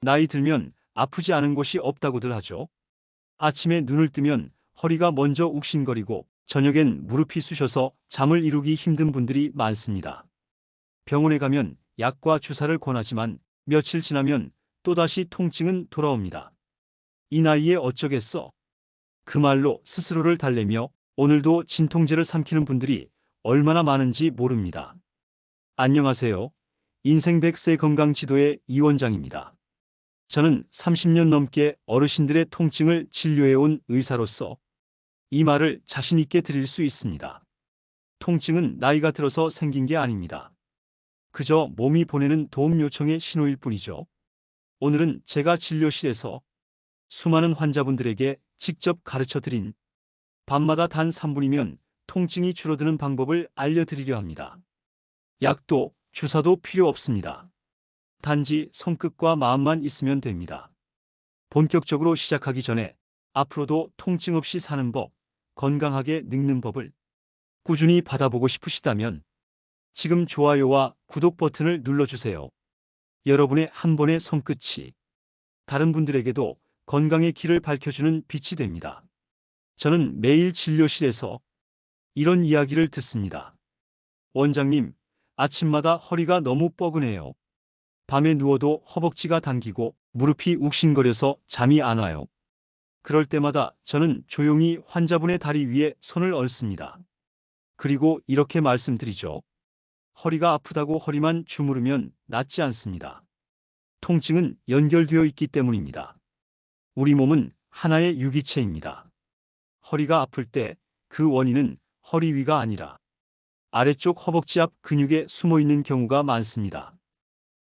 나이 들면 아프지 않은 곳이 없다고들 하죠. 아침에 눈을 뜨면 허리가 먼저 욱신거리고 저녁엔 무릎이 쑤셔서 잠을 이루기 힘든 분들이 많습니다. 병원에 가면 약과 주사를 권하지만 며칠 지나면 또다시 통증은 돌아옵니다. 이 나이에 어쩌겠어? 그 말로 스스로를 달래며 오늘도 진통제를 삼키는 분들이 얼마나 많은지 모릅니다. 안녕하세요. 인생 100세 건강지도의 이 원장입니다. 저는 30년 넘게 어르신들의 통증을 진료해온 의사로서 이 말을 자신 있게 드릴 수 있습니다. 통증은 나이가 들어서 생긴 게 아닙니다. 그저 몸이 보내는 도움 요청의 신호일 뿐이죠. 오늘은 제가 진료실에서 수많은 환자분들에게 직접 가르쳐 드린 밤마다 단 3분이면 통증이 줄어드는 방법을 알려드리려 합니다. 약도 주사도 필요 없습니다. 단지 손끝과 마음만 있으면 됩니다. 본격적으로 시작하기 전에 앞으로도 통증 없이 사는 법, 건강하게 늙는 법을 꾸준히 받아보고 싶으시다면 지금 좋아요와 구독 버튼을 눌러주세요. 여러분의 한 번의 손끝이 다른 분들에게도 건강의 길을 밝혀주는 빛이 됩니다. 저는 매일 진료실에서 이런 이야기를 듣습니다. 원장님, 아침마다 허리가 너무 뻐근해요. 밤에 누워도 허벅지가 당기고 무릎이 욱신거려서 잠이 안 와요. 그럴 때마다 저는 조용히 환자분의 다리 위에 손을 얹습니다. 그리고 이렇게 말씀드리죠. 허리가 아프다고 허리만 주무르면 낫지 않습니다. 통증은 연결되어 있기 때문입니다. 우리 몸은 하나의 유기체입니다. 허리가 아플 때 그 원인은 허리 위가 아니라 아래쪽 허벅지 앞 근육에 숨어 있는 경우가 많습니다.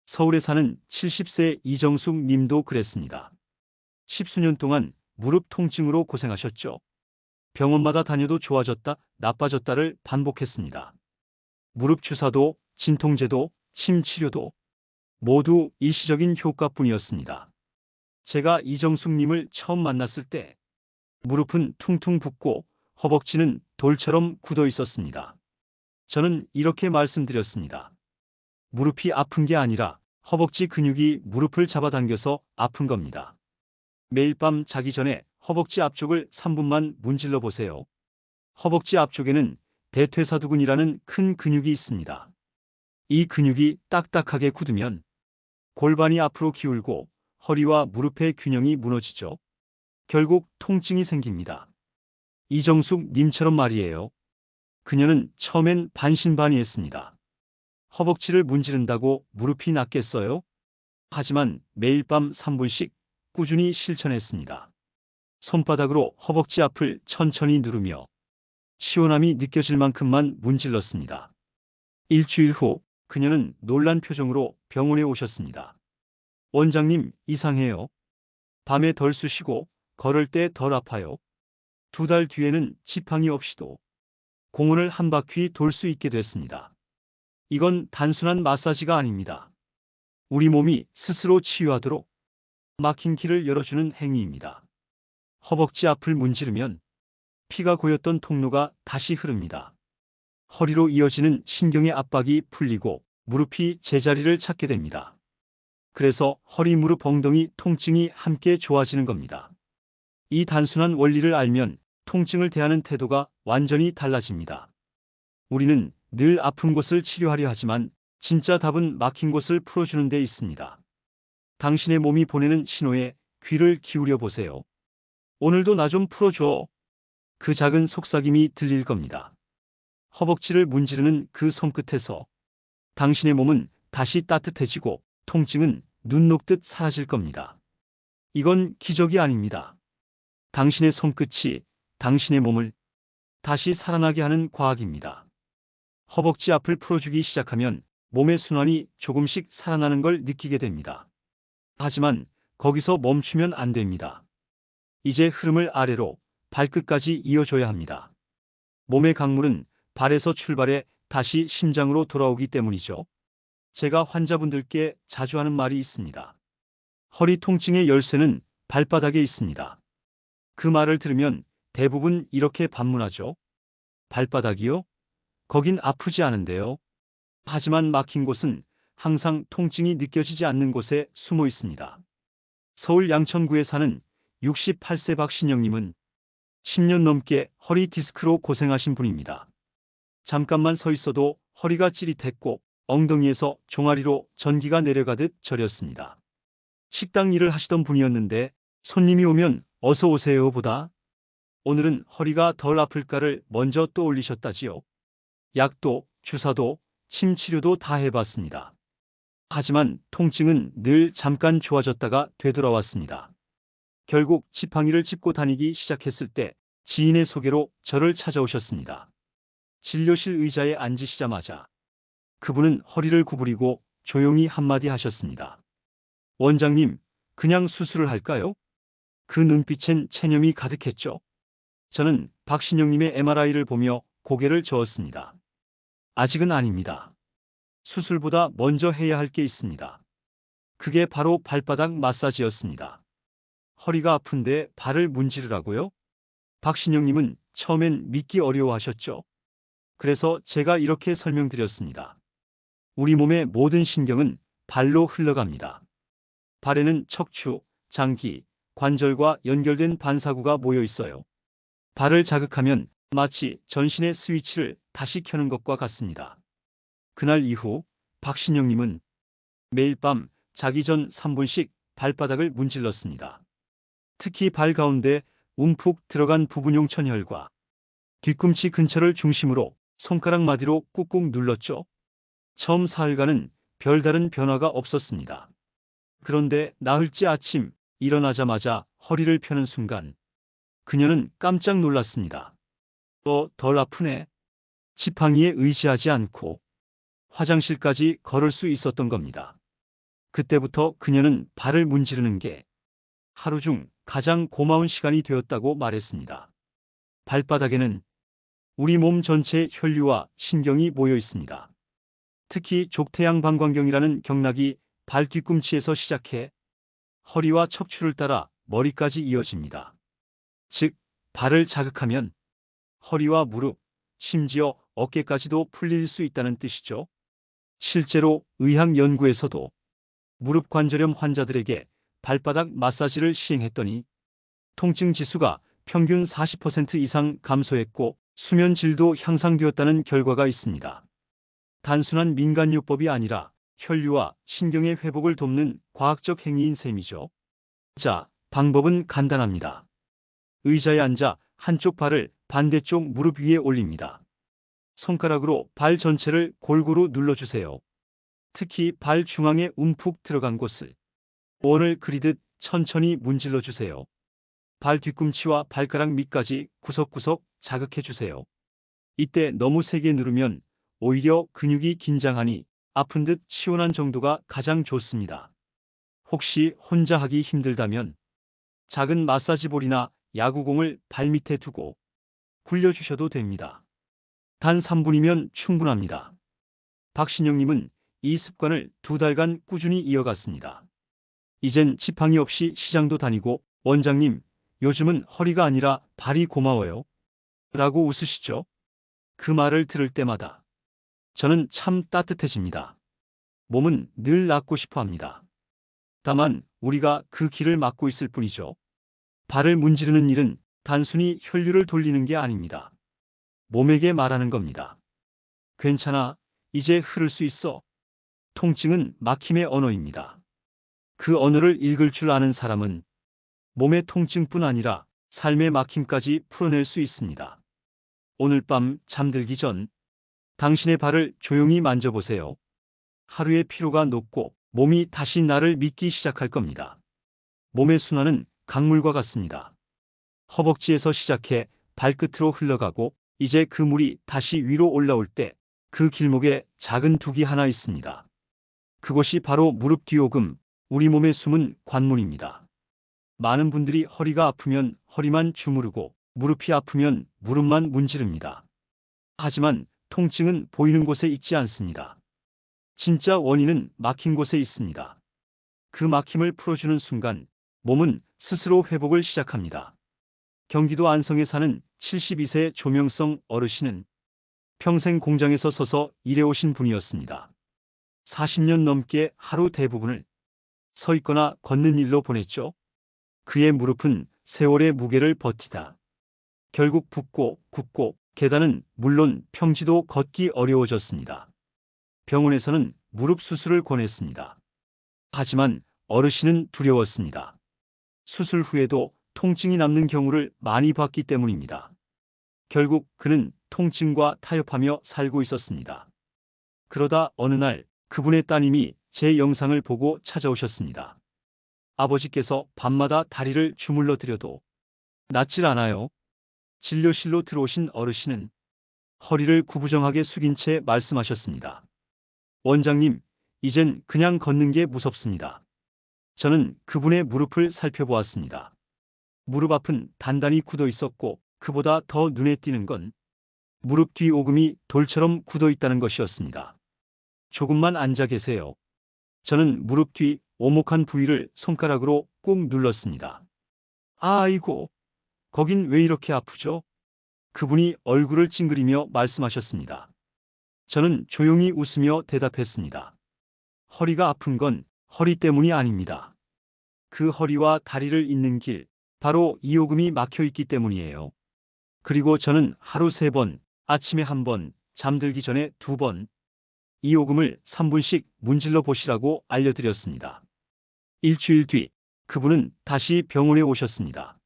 서울에 사는 70세 이정숙 님도 그랬습니다. 십수년 동안 무릎 통증으로 고생하셨죠. 병원마다 다녀도 좋아졌다, 나빠졌다를 반복했습니다. 무릎 주사도, 진통제도, 침 치료도 모두 일시적인 효과뿐이었습니다. 제가 이정숙 님을 처음 만났을 때 무릎은 퉁퉁 붓고 허벅지는 돌처럼 굳어 있었습니다. 저는 이렇게 말씀드렸습니다. 무릎이 아픈 게 아니라 허벅지 근육이 무릎을 잡아당겨서 아픈 겁니다. 매일 밤 자기 전에 허벅지 앞쪽을 3분만 문질러 보세요. 허벅지 앞쪽에는 대퇴사두근이라는 큰 근육이 있습니다. 이 근육이 딱딱하게 굳으면 골반이 앞으로 기울고 허리와 무릎의 균형이 무너지죠. 결국 통증이 생깁니다. 이정숙 님처럼 말이에요. 그녀는 처음엔 반신반의했습니다. 허벅지를 문지른다고 무릎이 낫겠어요? 하지만 매일 밤 3분씩 꾸준히 실천했습니다. 손바닥으로 허벅지 앞을 천천히 누르며 시원함이 느껴질 만큼만 문질렀습니다. 일주일 후 그녀는 놀란 표정으로 병원에 오셨습니다. 원장님, 이상해요. 밤에 덜 쑤시고 걸을 때 덜 아파요. 2달 뒤에는 지팡이 없이도 공원을 한 바퀴 돌 수 있게 됐습니다. 이건 단순한 마사지가 아닙니다. 우리 몸이 스스로 치유하도록 막힌 길을 열어주는 행위입니다. 허벅지 앞을 문지르면 피가 고였던 통로가 다시 흐릅니다. 허리로 이어지는 신경의 압박이 풀리고 무릎이 제자리를 찾게 됩니다. 그래서 허리, 무릎, 엉덩이 통증이 함께 좋아지는 겁니다. 이 단순한 원리를 알면 통증을 대하는 태도가 완전히 달라집니다. 우리는 늘 아픈 곳을 치료하려 하지만 진짜 답은 막힌 곳을 풀어주는 데 있습니다. 당신의 몸이 보내는 신호에 귀를 기울여 보세요. 오늘도 나 좀 풀어줘. 그 작은 속삭임이 들릴 겁니다. 허벅지를 문지르는 그 손끝에서 당신의 몸은 다시 따뜻해지고 통증은 눈 녹듯 사라질 겁니다. 이건 기적이 아닙니다. 당신의 손끝이 당신의 몸을 다시 살아나게 하는 과학입니다. 허벅지 앞을 풀어주기 시작하면 몸의 순환이 조금씩 살아나는 걸 느끼게 됩니다. 하지만 거기서 멈추면 안 됩니다. 이제 흐름을 아래로 발끝까지 이어줘야 합니다. 몸의 강물은 발에서 출발해 다시 심장으로 돌아오기 때문이죠. 제가 환자분들께 자주 하는 말이 있습니다. 허리 통증의 열쇠는 발바닥에 있습니다. 그 말을 들으면 대부분 이렇게 반문하죠. 발바닥이요? 거긴 아프지 않은데요. 하지만 막힌 곳은 항상 통증이 느껴지지 않는 곳에 숨어 있습니다. 서울 양천구에 사는 68세 박신영님은 10년 넘게 허리 디스크로 고생하신 분입니다. 잠깐만 서 있어도 허리가 찌릿했고 엉덩이에서 종아리로 전기가 내려가듯 저렸습니다. 식당 일을 하시던 분이었는데 손님이 오면 어서 오세요 보다 오늘은 허리가 덜 아플까를 먼저 떠올리셨다지요. 약도 주사도 침 치료도 다 해봤습니다. 하지만 통증은 늘 잠깐 좋아졌다가 되돌아왔습니다. 결국 지팡이를 짚고 다니기 시작했을 때 지인의 소개로 저를 찾아오셨습니다. 진료실 의자에 앉으시자마자 그분은 허리를 구부리고 조용히 한마디 하셨습니다. 원장님, 그냥 수술을 할까요? 그 눈빛엔 체념이 가득했죠. 저는 박신영님의 MRI를 보며 고개를 저었습니다. 아직은 아닙니다. 수술보다 먼저 해야 할 게 있습니다. 그게 바로 발바닥 마사지였습니다. 허리가 아픈데 발을 문지르라고요? 박신영님은 처음엔 믿기 어려워하셨죠. 그래서 제가 이렇게 설명드렸습니다. 우리 몸의 모든 신경은 발로 흘러갑니다. 발에는 척추, 장기, 관절과 연결된 반사구가 모여 있어요. 발을 자극하면 마치 전신의 스위치를 다시 켜는 것과 같습니다. 그날 이후 박신영님은 매일 밤 자기 전 3분씩 발바닥을 문질렀습니다. 특히 발 가운데 움푹 들어간 부분용 천혈과 뒤꿈치 근처를 중심으로 손가락 마디로 꾹꾹 눌렀죠. 처음 사흘간은 별다른 변화가 없었습니다. 그런데 나흘째 아침 일어나자마자 허리를 펴는 순간 그녀는 깜짝 놀랐습니다. 덜 아프네. 지팡이에 의지하지 않고 화장실까지 걸을 수 있었던 겁니다. 그때부터 그녀는 발을 문지르는 게 하루 중 가장 고마운 시간이 되었다고 말했습니다. 발바닥에는 우리 몸 전체의 혈류와 신경이 모여 있습니다. 특히 족태양방광경이라는 경락이 발 뒤꿈치에서 시작해 허리와 척추를 따라 머리까지 이어집니다. 즉, 발을 자극하면 허리와 무릎, 심지어 어깨까지도 풀릴 수 있다는 뜻이죠. 실제로 의학 연구에서도 무릎 관절염 환자들에게 발바닥 마사지를 시행했더니 통증 지수가 평균 40% 이상 감소했고 수면 질도 향상되었다는 결과가 있습니다. 단순한 민간요법이 아니라 혈류와 신경의 회복을 돕는 과학적 행위인 셈이죠. 자, 방법은 간단합니다. 의자에 앉아 한쪽 발을 반대쪽 무릎 위에 올립니다. 손가락으로 발 전체를 골고루 눌러주세요. 특히 발 중앙에 움푹 들어간 곳을 원을 그리듯 천천히 문질러 주세요. 발 뒤꿈치와 발가락 밑까지 구석구석 자극해 주세요. 이때 너무 세게 누르면 오히려 근육이 긴장하니 아픈 듯 시원한 정도가 가장 좋습니다. 혹시 혼자 하기 힘들다면 작은 마사지볼이나 야구공을 발밑에 두고 굴려주셔도 됩니다. 단 3분이면 충분합니다. 박신영님은 이 습관을 2달간 꾸준히 이어갔습니다. 이젠 지팡이 없이 시장도 다니고 원장님, 요즘은 허리가 아니라 발이 고마워요. 라고 웃으시죠. 그 말을 들을 때마다 저는 참 따뜻해집니다. 몸은 늘 낫고 싶어 합니다. 다만 우리가 그 길을 막고 있을 뿐이죠. 발을 문지르는 일은 단순히 혈류를 돌리는 게 아닙니다. 몸에게 말하는 겁니다. 괜찮아, 이제 흐를 수 있어. 통증은 막힘의 언어입니다. 그 언어를 읽을 줄 아는 사람은 몸의 통증뿐 아니라 삶의 막힘까지 풀어낼 수 있습니다. 오늘 밤 잠들기 전 당신의 발을 조용히 만져보세요. 하루의 피로가 녹고 몸이 다시 나를 믿기 시작할 겁니다. 몸의 순환은 강물과 같습니다. 허벅지에서 시작해 발끝으로 흘러가고 이제 그 물이 다시 위로 올라올 때 그 길목에 작은 둑이 하나 있습니다. 그곳이 바로 무릎 뒤오금, 우리 몸의 숨은 관문입니다. 많은 분들이 허리가 아프면 허리만 주무르고 무릎이 아프면 무릎만 문지릅니다. 하지만 통증은 보이는 곳에 있지 않습니다. 진짜 원인은 막힌 곳에 있습니다. 그 막힘을 풀어주는 순간 몸은 스스로 회복을 시작합니다. 경기도 안성에 사는 72세 조명성 어르신은 평생 공장에서 서서 일해오신 분이었습니다. 40년 넘게 하루 대부분을 서 있거나 걷는 일로 보냈죠. 그의 무릎은 세월의 무게를 버티다 결국 붓고 굽고 계단은 물론 평지도 걷기 어려워졌습니다. 병원에서는 무릎 수술을 권했습니다. 하지만 어르신은 두려웠습니다. 수술 후에도 통증이 남는 경우를 많이 봤기 때문입니다. 결국 그는 통증과 타협하며 살고 있었습니다. 그러다 어느 날 그분의 따님이 제 영상을 보고 찾아오셨습니다. 아버지께서 밤마다 다리를 주물러 드려도 낫질 않아요. 진료실로 들어오신 어르신은 허리를 구부정하게 숙인 채 말씀하셨습니다. 원장님, 이젠 그냥 걷는 게 무섭습니다. 저는 그분의 무릎을 살펴보았습니다. 무릎 앞은 단단히 굳어 있었고 그보다 더 눈에 띄는 건 무릎 뒤 오금이 돌처럼 굳어 있다는 것이었습니다. 조금만 앉아 계세요. 저는 무릎 뒤 오목한 부위를 손가락으로 꾹 눌렀습니다. 아이고, 거긴 왜 이렇게 아프죠? 그분이 얼굴을 찡그리며 말씀하셨습니다. 저는 조용히 웃으며 대답했습니다. 허리가 아픈 건 허리 때문이 아닙니다. 그 허리와 다리를 잇는 길, 바로 이오금이 막혀 있기 때문이에요. 그리고 저는 하루 3번, 아침에 1번, 잠들기 전에 2번, 이오금을 3분씩 문질러 보시라고 알려드렸습니다. 일주일 뒤, 그분은 다시 병원에 오셨습니다.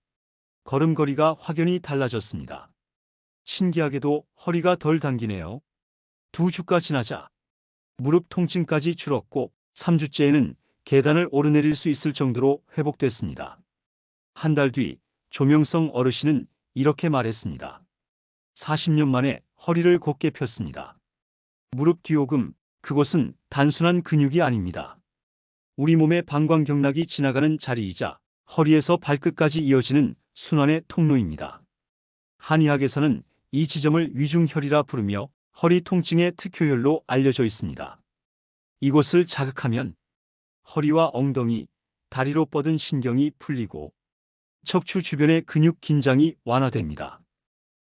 걸음걸이가 확연히 달라졌습니다. 신기하게도 허리가 덜 당기네요. 2주가 지나자 무릎 통증까지 줄었고 3주째에는 계단을 오르내릴 수 있을 정도로 회복됐습니다. 한 달 뒤 조명성 어르신은 이렇게 말했습니다. 40년 만에 허리를 곧게 폈습니다. 무릎 뒤오금, 그곳은 단순한 근육이 아닙니다. 우리 몸의 방광경락이 지나가는 자리이자 허리에서 발끝까지 이어지는 순환의 통로입니다. 한의학에서는 이 지점을 위중혈이라 부르며 허리 통증의 특효혈로 알려져 있습니다. 이곳을 자극하면 허리와 엉덩이, 다리로 뻗은 신경이 풀리고 척추 주변의 근육 긴장이 완화됩니다.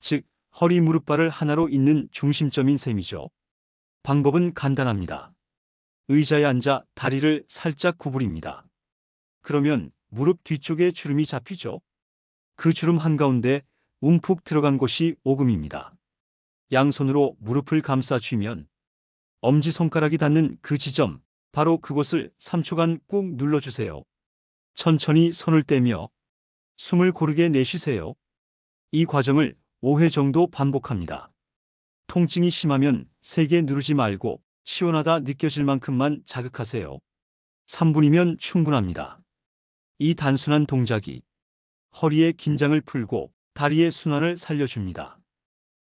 즉, 허리 무릎발을 하나로 잇는 중심점인 셈이죠. 방법은 간단합니다. 의자에 앉아 다리를 살짝 구부립니다. 그러면 무릎 뒤쪽에 주름이 잡히죠. 그 주름 한가운데 움푹 들어간 곳이 오금입니다. 양손으로 무릎을 감싸 쥐면 엄지손가락이 닿는 그 지점, 바로 그곳을 3초간 꾹 눌러주세요. 천천히 손을 떼며 숨을 고르게 내쉬세요. 이 과정을 5회 정도 반복합니다. 통증이 심하면 세게 누르지 말고 시원하다 느껴질 만큼만 자극하세요. 3분이면 충분합니다. 이 단순한 동작이 허리의 긴장을 풀고 다리의 순환을 살려줍니다.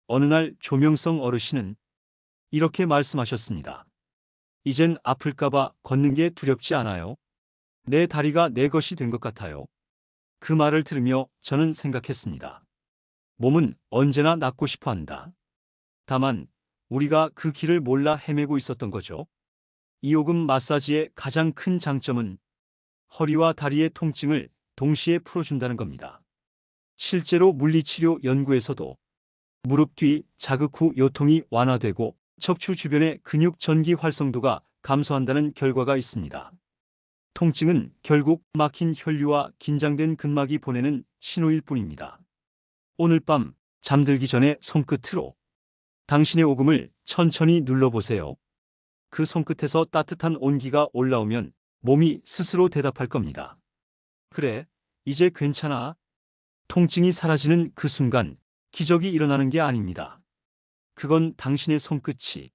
어느 날 조명성 어르신은 이렇게 말씀하셨습니다. 이젠 아플까봐 걷는 게 두렵지 않아요. 내 다리가 내 것이 된 것 같아요. 그 말을 들으며 저는 생각했습니다. 몸은 언제나 낫고 싶어 한다. 다만 우리가 그 길을 몰라 헤매고 있었던 거죠. 이오금 마사지의 가장 큰 장점은 허리와 다리의 통증을 동시에 풀어준다는 겁니다. 실제로 물리치료 연구에서도 무릎 뒤 자극 후 요통이 완화되고 척추 주변의 근육 전기 활성도가 감소한다는 결과가 있습니다. 통증은 결국 막힌 혈류와 긴장된 근막이 보내는 신호일 뿐입니다. 오늘 밤 잠들기 전에 손끝으로 당신의 오금을 천천히 눌러보세요. 그 손끝에서 따뜻한 온기가 올라오면 몸이 스스로 대답할 겁니다. 그래, 이제 괜찮아. 통증이 사라지는 그 순간 기적이 일어나는 게 아닙니다. 그건 당신의 손끝이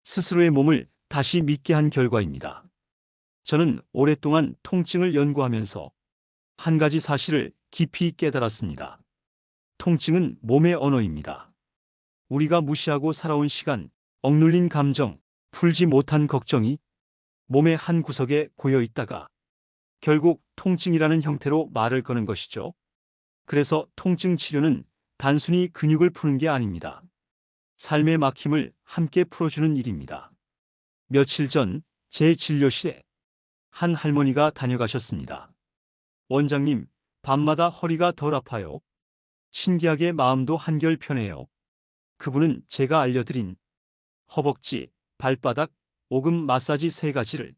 스스로의 몸을 다시 믿게 한 결과입니다. 저는 오랫동안 통증을 연구하면서 한 가지 사실을 깊이 깨달았습니다. 통증은 몸의 언어입니다. 우리가 무시하고 살아온 시간, 억눌린 감정, 풀지 못한 걱정이 몸의 한 구석에 고여 있다가 결국 통증이라는 형태로 말을 거는 것이죠. 그래서 통증 치료는 단순히 근육을 푸는 게 아닙니다. 삶의 막힘을 함께 풀어주는 일입니다. 며칠 전 제 진료실에 한 할머니가 다녀가셨습니다. 원장님, 밤마다 허리가 덜 아파요. 신기하게 마음도 한결 편해요. 그분은 제가 알려드린 허벅지, 발바닥, 오금 마사지 3가지를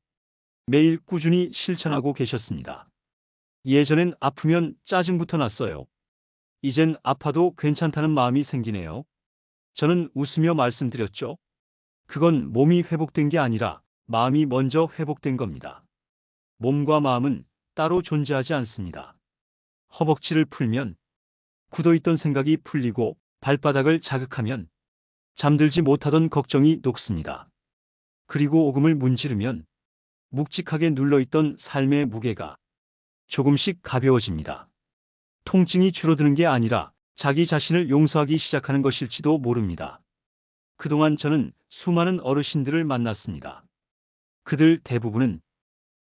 매일 꾸준히 실천하고 계셨습니다. 예전엔 아프면 짜증부터 났어요. 이젠 아파도 괜찮다는 마음이 생기네요. 저는 웃으며 말씀드렸죠. 그건 몸이 회복된 게 아니라 마음이 먼저 회복된 겁니다. 몸과 마음은 따로 존재하지 않습니다. 허벅지를 풀면 굳어있던 생각이 풀리고 발바닥을 자극하면 잠들지 못하던 걱정이 녹습니다. 그리고 오금을 문지르면 묵직하게 눌러있던 삶의 무게가 조금씩 가벼워집니다. 통증이 줄어드는 게 아니라 자기 자신을 용서하기 시작하는 것일지도 모릅니다. 그동안 저는 수많은 어르신들을 만났습니다. 그들 대부분은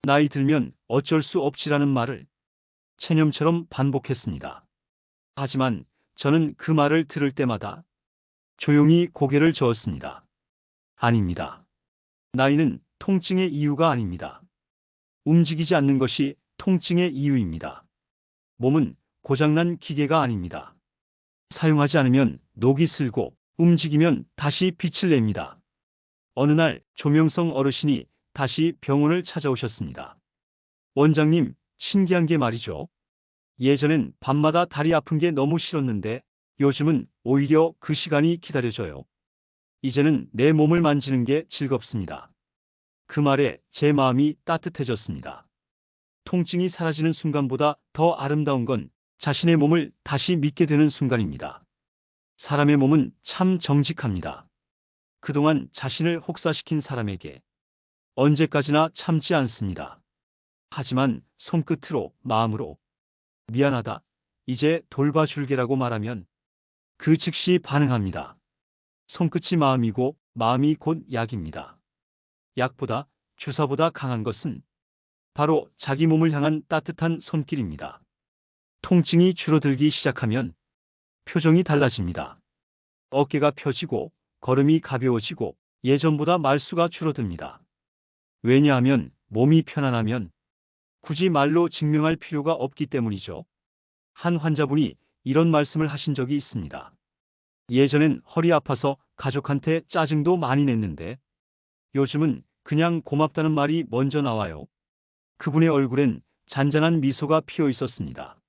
나이 들면 어쩔 수 없지라는 말을 체념처럼 반복했습니다. 하지만 저는 그 말을 들을 때마다 조용히 고개를 저었습니다. 아닙니다. 나이는 통증의 이유가 아닙니다. 움직이지 않는 것이 통증의 이유입니다. 몸은 고장난 기계가 아닙니다. 사용하지 않으면 녹이 슬고 움직이면 다시 빛을 냅니다. 어느 날 조명성 어르신이 다시 병원을 찾아오셨습니다. 원장님, 신기한 게 말이죠. 예전엔 밤마다 다리 아픈 게 너무 싫었는데 요즘은 오히려 그 시간이 기다려져요. 이제는 내 몸을 만지는 게 즐겁습니다. 그 말에 제 마음이 따뜻해졌습니다. 통증이 사라지는 순간보다 더 아름다운 건 자신의 몸을 다시 믿게 되는 순간입니다. 사람의 몸은 참 정직합니다. 그동안 자신을 혹사시킨 사람에게 언제까지나 참지 않습니다. 하지만 손끝으로, 마음으로 미안하다, 이제 돌봐줄게라고 말하면 그 즉시 반응합니다. 손끝이 마음이고 마음이 곧 약입니다. 약보다, 주사보다 강한 것은 바로 자기 몸을 향한 따뜻한 손길입니다. 통증이 줄어들기 시작하면 표정이 달라집니다. 어깨가 펴지고 걸음이 가벼워지고 예전보다 말수가 줄어듭니다. 왜냐하면 몸이 편안하면 굳이 말로 증명할 필요가 없기 때문이죠. 한 환자분이 이런 말씀을 하신 적이 있습니다. 예전엔 허리 아파서 가족한테 짜증도 많이 냈는데 요즘은 그냥 고맙다는 말이 먼저 나와요. 그분의 얼굴엔 잔잔한 미소가 피어 있었습니다.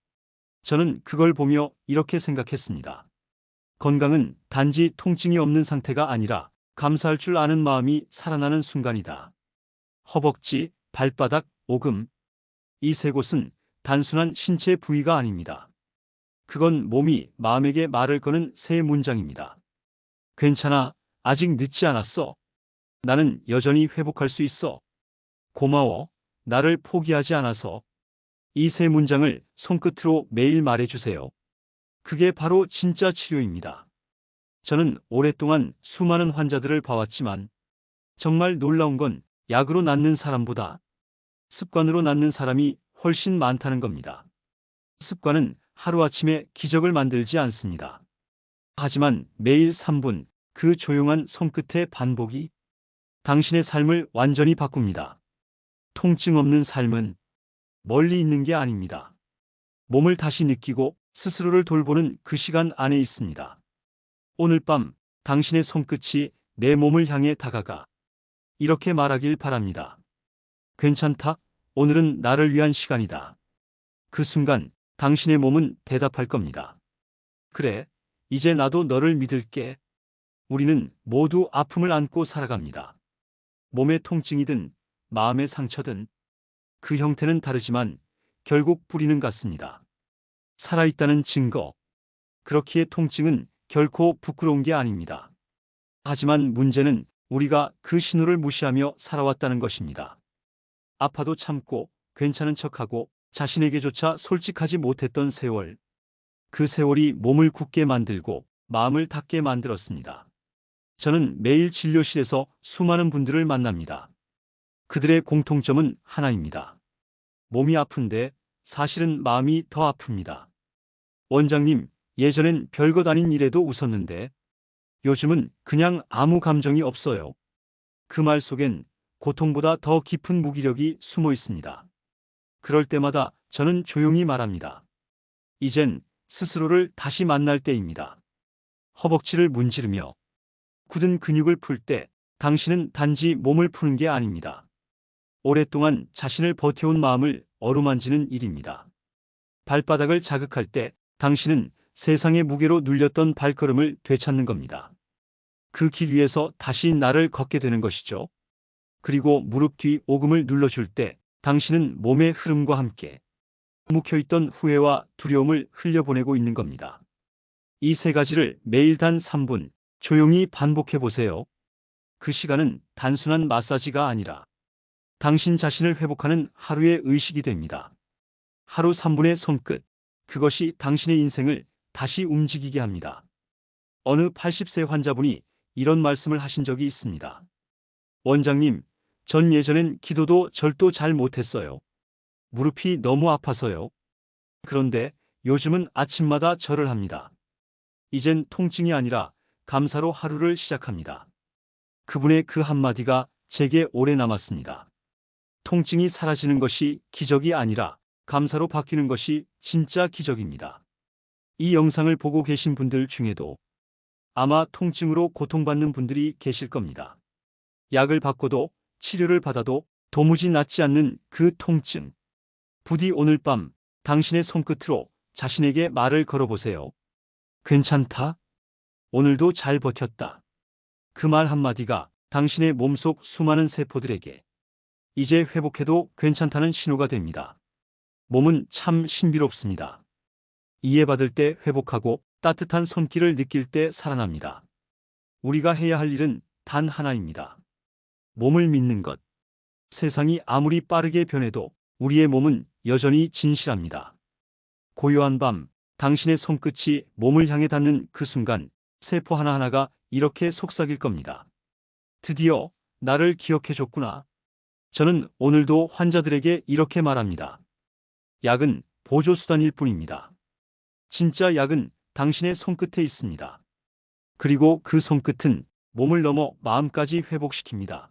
저는 그걸 보며 이렇게 생각했습니다. 건강은 단지 통증이 없는 상태가 아니라 감사할 줄 아는 마음이 살아나는 순간이다. 허벅지, 발바닥, 오금, 이 세 곳은 단순한 신체 부위가 아닙니다. 그건 몸이 마음에게 말을 거는 세 문장입니다. 괜찮아, 아직 늦지 않았어. 나는 여전히 회복할 수 있어. 고마워, 나를 포기하지 않아서. 이 세 문장을 손끝으로 매일 말해주세요. 그게 바로 진짜 치료입니다. 저는 오랫동안 수많은 환자들을 봐왔지만 정말 놀라운 건 약으로 낫는 사람보다 습관으로 낫는 사람이 훨씬 많다는 겁니다. 습관은 하루아침에 기적을 만들지 않습니다. 하지만 매일 3분 그 조용한 손끝의 반복이 당신의 삶을 완전히 바꿉니다. 통증 없는 삶은 멀리 있는 게 아닙니다. 몸을 다시 느끼고 스스로를 돌보는 그 시간 안에 있습니다. 오늘 밤 당신의 손끝이 내 몸을 향해 다가가 이렇게 말하길 바랍니다. 괜찮다, 오늘은 나를 위한 시간이다. 그 순간 당신의 몸은 대답할 겁니다. 그래, 이제 나도 너를 믿을게. 우리는 모두 아픔을 안고 살아갑니다. 몸의 통증이든 마음의 상처든 그 형태는 다르지만 결국 뿌리는 같습니다. 살아있다는 증거. 그렇기에 통증은 결코 부끄러운 게 아닙니다. 하지만 문제는 우리가 그 신호를 무시하며 살아왔다는 것입니다. 아파도 참고 괜찮은 척하고 자신에게조차 솔직하지 못했던 세월. 그 세월이 몸을 굳게 만들고 마음을 닫게 만들었습니다. 저는 매일 진료실에서 수많은 분들을 만납니다. 그들의 공통점은 하나입니다. 몸이 아픈데 사실은 마음이 더 아픕니다. 원장님, 예전엔 별것 아닌 일에도 웃었는데 요즘은 그냥 아무 감정이 없어요. 그 말 속엔 고통보다 더 깊은 무기력이 숨어 있습니다. 그럴 때마다 저는 조용히 말합니다. 이젠 스스로를 다시 만날 때입니다. 허벅지를 문지르며 굳은 근육을 풀 때 당신은 단지 몸을 푸는 게 아닙니다. 오랫동안 자신을 버텨온 마음을 어루만지는 일입니다. 발바닥을 자극할 때 당신은 세상의 무게로 눌렸던 발걸음을 되찾는 겁니다. 그 길 위에서 다시 나를 걷게 되는 것이죠. 그리고 무릎 뒤 오금을 눌러줄 때 당신은 몸의 흐름과 함께 묵혀있던 후회와 두려움을 흘려보내고 있는 겁니다. 이 세 가지를 매일 단 3분 조용히 반복해 보세요. 그 시간은 단순한 마사지가 아니라 당신 자신을 회복하는 하루의 의식이 됩니다. 하루 3분의 손끝, 그것이 당신의 인생을 다시 움직이게 합니다. 어느 80세 환자분이 이런 말씀을 하신 적이 있습니다. 원장님, 전 예전엔 기도도 절도 잘 못했어요. 무릎이 너무 아파서요. 그런데 요즘은 아침마다 절을 합니다. 이젠 통증이 아니라 감사로 하루를 시작합니다. 그분의 그 한마디가 제게 오래 남았습니다. 통증이 사라지는 것이 기적이 아니라 감사로 바뀌는 것이 진짜 기적입니다. 이 영상을 보고 계신 분들 중에도 아마 통증으로 고통받는 분들이 계실 겁니다. 약을 받고도 치료를 받아도 도무지 낫지 않는 그 통증. 부디 오늘 밤 당신의 손끝으로 자신에게 말을 걸어보세요. 괜찮다. 오늘도 잘 버텼다. 그 말 한마디가 당신의 몸속 수많은 세포들에게 이제 회복해도 괜찮다는 신호가 됩니다. 몸은 참 신비롭습니다. 이해받을 때 회복하고 따뜻한 손길을 느낄 때 살아납니다. 우리가 해야 할 일은 단 하나입니다. 몸을 믿는 것. 세상이 아무리 빠르게 변해도 우리의 몸은 여전히 진실합니다. 고요한 밤, 당신의 손끝이 몸을 향해 닿는 그 순간 세포 하나하나가 이렇게 속삭일 겁니다. 드디어 나를 기억해줬구나. 저는 오늘도 환자들에게 이렇게 말합니다. 약은 보조수단일 뿐입니다. 진짜 약은 당신의 손끝에 있습니다. 그리고 그 손끝은 몸을 넘어 마음까지 회복시킵니다.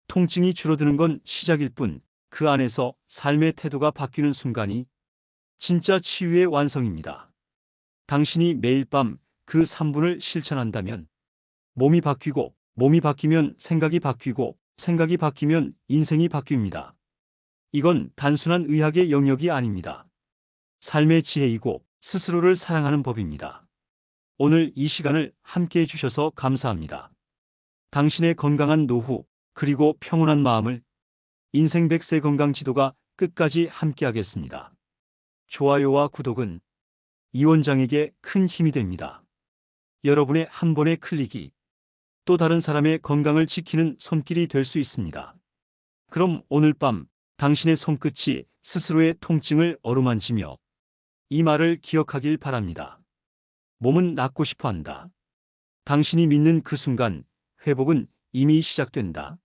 통증이 줄어드는 건 시작일 뿐 그 안에서 삶의 태도가 바뀌는 순간이 진짜 치유의 완성입니다. 당신이 매일 밤 그 3분을 실천한다면 몸이 바뀌고 몸이 바뀌면 생각이 바뀌고 생각이 바뀌면 인생이 바뀝니다. 이건 단순한 의학의 영역이 아닙니다. 삶의 지혜이고 스스로를 사랑하는 법입니다. 오늘 이 시간을 함께 해주셔서 감사합니다. 당신의 건강한 노후 그리고 평온한 마음을 인생 100세 건강 지도가 끝까지 함께하겠습니다. 좋아요와 구독은 이 원장에게 큰 힘이 됩니다. 여러분의 한 번의 클릭이 또 다른 사람의 건강을 지키는 손길이 될 수 있습니다. 그럼 오늘 밤 당신의 손끝이 스스로의 통증을 어루만지며 이 말을 기억하길 바랍니다. 몸은 낫고 싶어 한다. 당신이 믿는 그 순간 회복은 이미 시작된다.